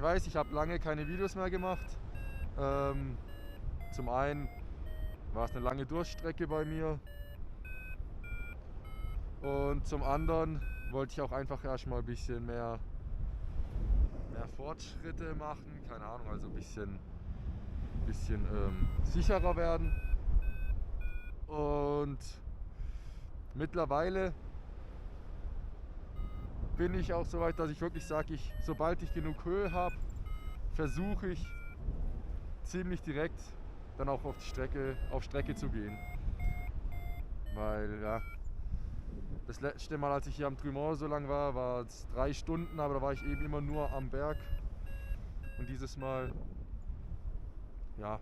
Ich weiß, ich habe lange keine Videos mehr gemacht. Zum einen war es eine lange Durststrecke bei mir. Und zum anderen wollte ich auch einfach erstmal ein bisschen mehr Fortschritte machen. Keine Ahnung, also ein bisschen sicherer werden. Und mittlerweile bin ich auch so weit, dass ich wirklich sage, sobald ich genug Höhe habe, versuche ich ziemlich direkt dann auch auf Strecke zu gehen. Weil ja, das letzte Mal, als ich hier am Trumont so lang war es 3 Stunden, aber da war ich eben immer nur am Berg. Und dieses Mal, ja,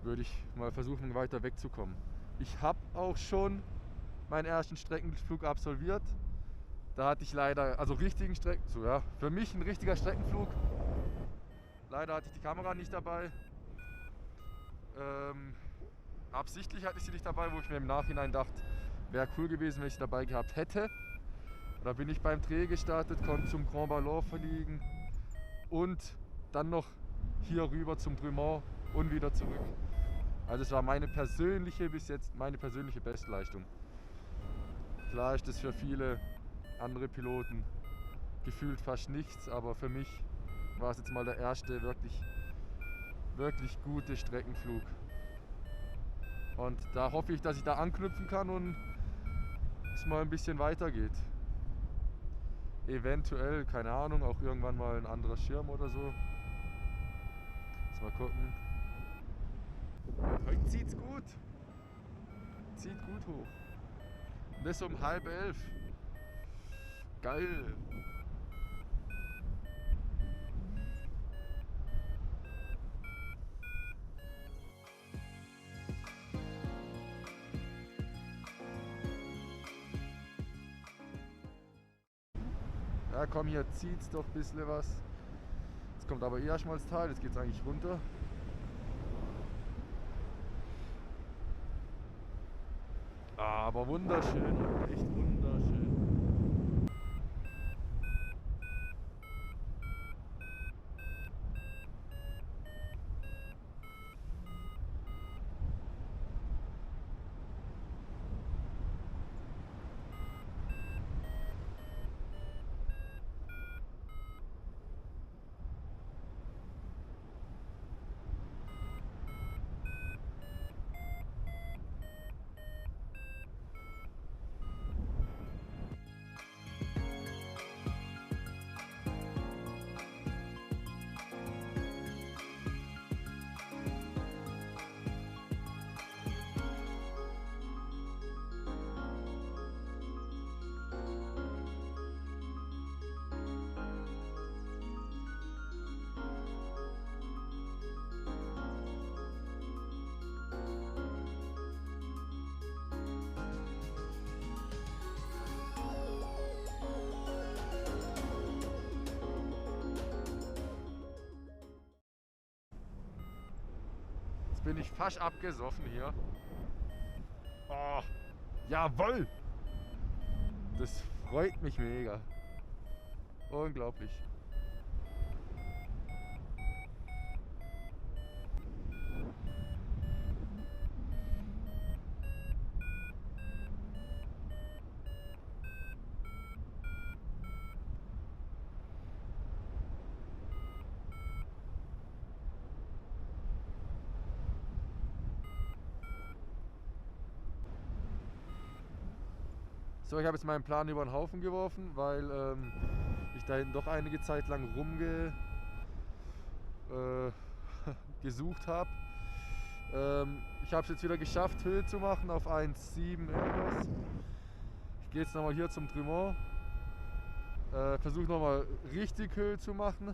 würde ich mal versuchen, weiter wegzukommen. Ich habe auch schon meinen ersten Streckenflug absolviert. Da hatte ich leider, also richtigen so ja, für mich ein richtiger Streckenflug. Leider hatte ich die Kamera nicht dabei. Absichtlich hatte ich sie nicht dabei, wo ich mir im Nachhinein dachte, wäre cool gewesen, wenn ich sie dabei gehabt hätte. Da bin ich beim Dreh gestartet, konnte zum Grand Ballon fliegen und dann noch hier rüber zum Trumont und wieder zurück. Also es war bis jetzt meine persönliche Bestleistung. Klar ist das für viele andere Piloten gefühlt fast nichts, aber für mich war es jetzt mal der erste wirklich gute Streckenflug. Und da hoffe ich, dass ich da anknüpfen kann und es mal ein bisschen weitergeht. Eventuell, keine Ahnung, auch irgendwann mal ein anderer Schirm oder so. Mal gucken. Heute zieht's gut. Zieht gut hoch. Und das um 10:30. Geil. Ja komm, hier zieht's doch ein bisschen was. Jetzt kommt aber eher mal das Tal, jetzt geht's eigentlich runter. Aber wunderschön, echt wunderschön. Bin ich fast abgesoffen hier. Oh, jawohl! Das freut mich mega. Unglaublich. So, ich habe jetzt meinen Plan über den Haufen geworfen, weil ich da hinten doch einige Zeit lang gesucht habe. Ich habe es jetzt wieder geschafft, Höhe zu machen auf 1,7 irgendwas. Ich gehe jetzt nochmal hier zum Trumont. Versuche nochmal richtig Höhe zu machen.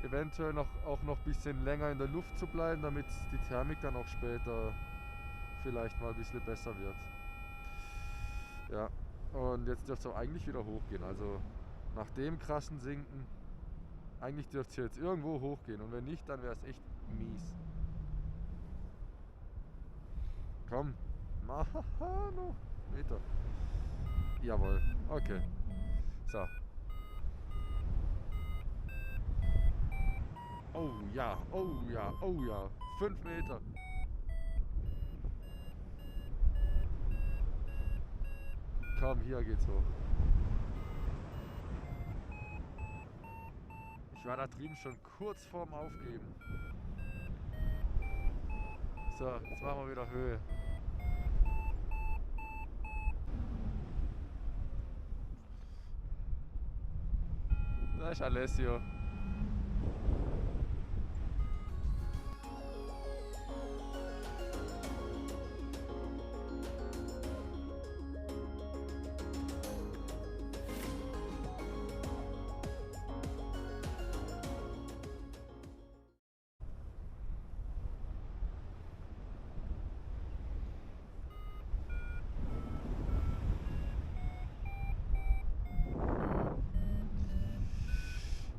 Eventuell auch noch ein bisschen länger in der Luft zu bleiben, damit die Thermik dann auch später vielleicht mal ein bisschen besser wird. Ja, und jetzt dürfte es auch eigentlich wieder hochgehen. Also nach dem krassen Sinken, eigentlich dürfte es jetzt irgendwo hochgehen. Und wenn nicht, dann wäre es echt mies. Komm, noch Meter. Jawohl, okay. So. Oh ja, oh ja, oh ja. 5 Meter. Komm, hier geht's hoch. Ich war da drüben schon kurz vorm Aufgeben. So, jetzt machen wir wieder Höhe. Da ist Alessio.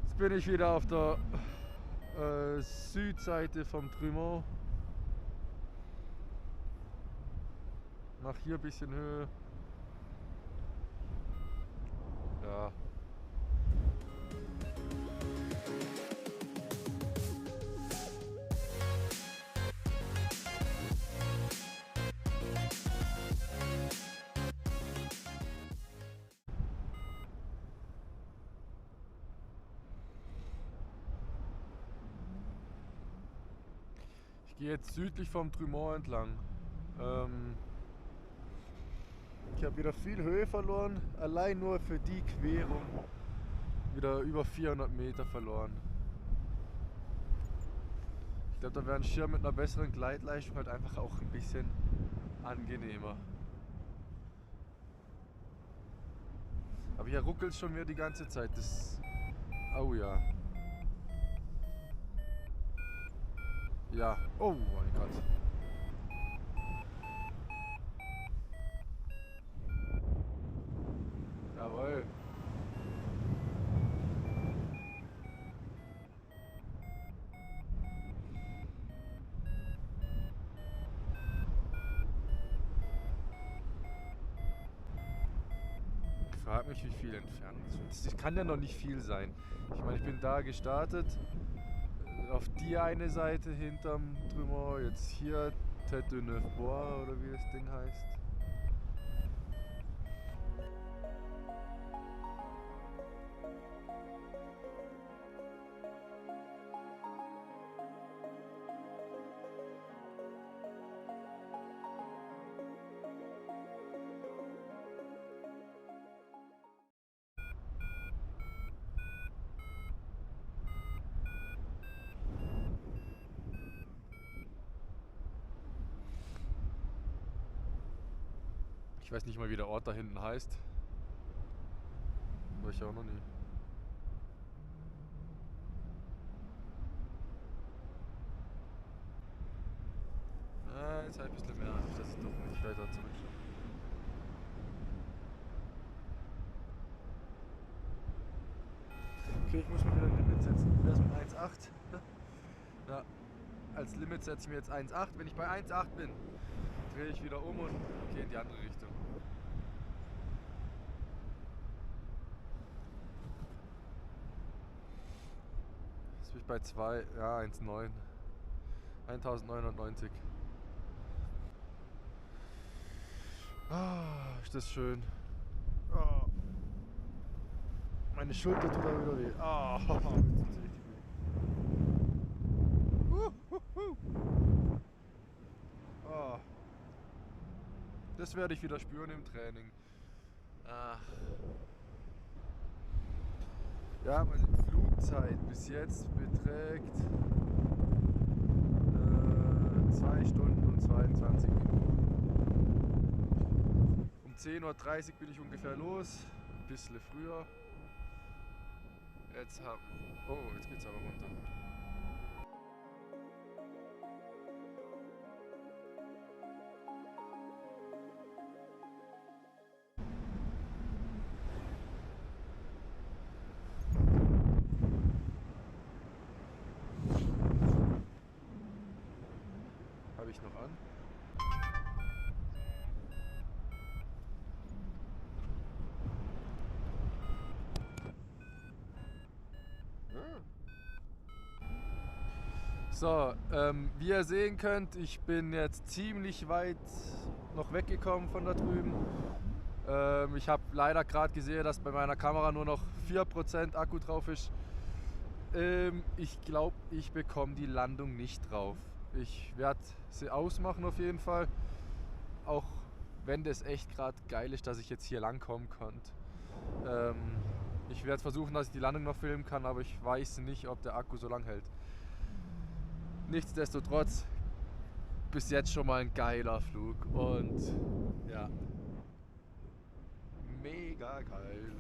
Jetzt bin ich wieder auf der Südseite vom Trümmer. Mach hier ein bisschen Höhe. Ja. Ich gehe jetzt südlich vom Trümmer entlang. Ich habe wieder viel Höhe verloren, allein nur für die Querung wieder über 400 Meter verloren. Ich glaube, da wäre ein Schirm mit einer besseren Gleitleistung halt einfach auch ein bisschen angenehmer. Aber hier ruckelt es schon wieder die ganze Zeit. Das. Oh ja. Ja. Oh mein Gott. Jawohl. Ich frage mich, wie viel Entfernung das kann ja noch nicht viel sein. Ich meine, ich bin da gestartet, auf die eine Seite hinterm Trümmer, jetzt hier Tête de Neufbois oder wie das Ding heißt. Ich weiß nicht mal, wie der Ort da hinten heißt. War ich auch noch nie. Jetzt halt ein bisschen mehr, dass ich doch nicht weiter zurückschaue. Okay, ich muss mir wieder ein Limit setzen. Das mit 1,8. Ja, als Limit setze ich mir jetzt 1,8. Wenn ich bei 1,8 bin, drehe ich wieder um und gehe in die andere Richtung. Jetzt bin ich bei 2, ja 1,9. 1990. Ah, ist das schön. Oh. Meine Schulter tut auch wieder weh. Ah, das tut richtig weh. Oh. Das werde ich wieder spüren im Training. Ach. Ja, meine Flugzeit bis jetzt beträgt 2 Stunden und 22 Minuten. Um 10:30 Uhr bin ich ungefähr los, ein bisschen früher. Jetzt geht's aber runter. Habe ich noch an? So, wie ihr sehen könnt, ich bin jetzt ziemlich weit noch weggekommen von da drüben. Ich habe leider gerade gesehen, dass bei meiner Kamera nur noch 4% Akku drauf ist. Ich glaube, ich bekomme die Landung nicht drauf. Ich werde sie ausmachen auf jeden Fall. Auch wenn das echt gerade geil ist, dass ich jetzt hier lang kommen konnte. Ich werde versuchen, dass ich die Landung noch filmen kann, aber ich weiß nicht, ob der Akku so lang hält. Nichtsdestotrotz, bis jetzt schon mal ein geiler Flug und ja, mega geil.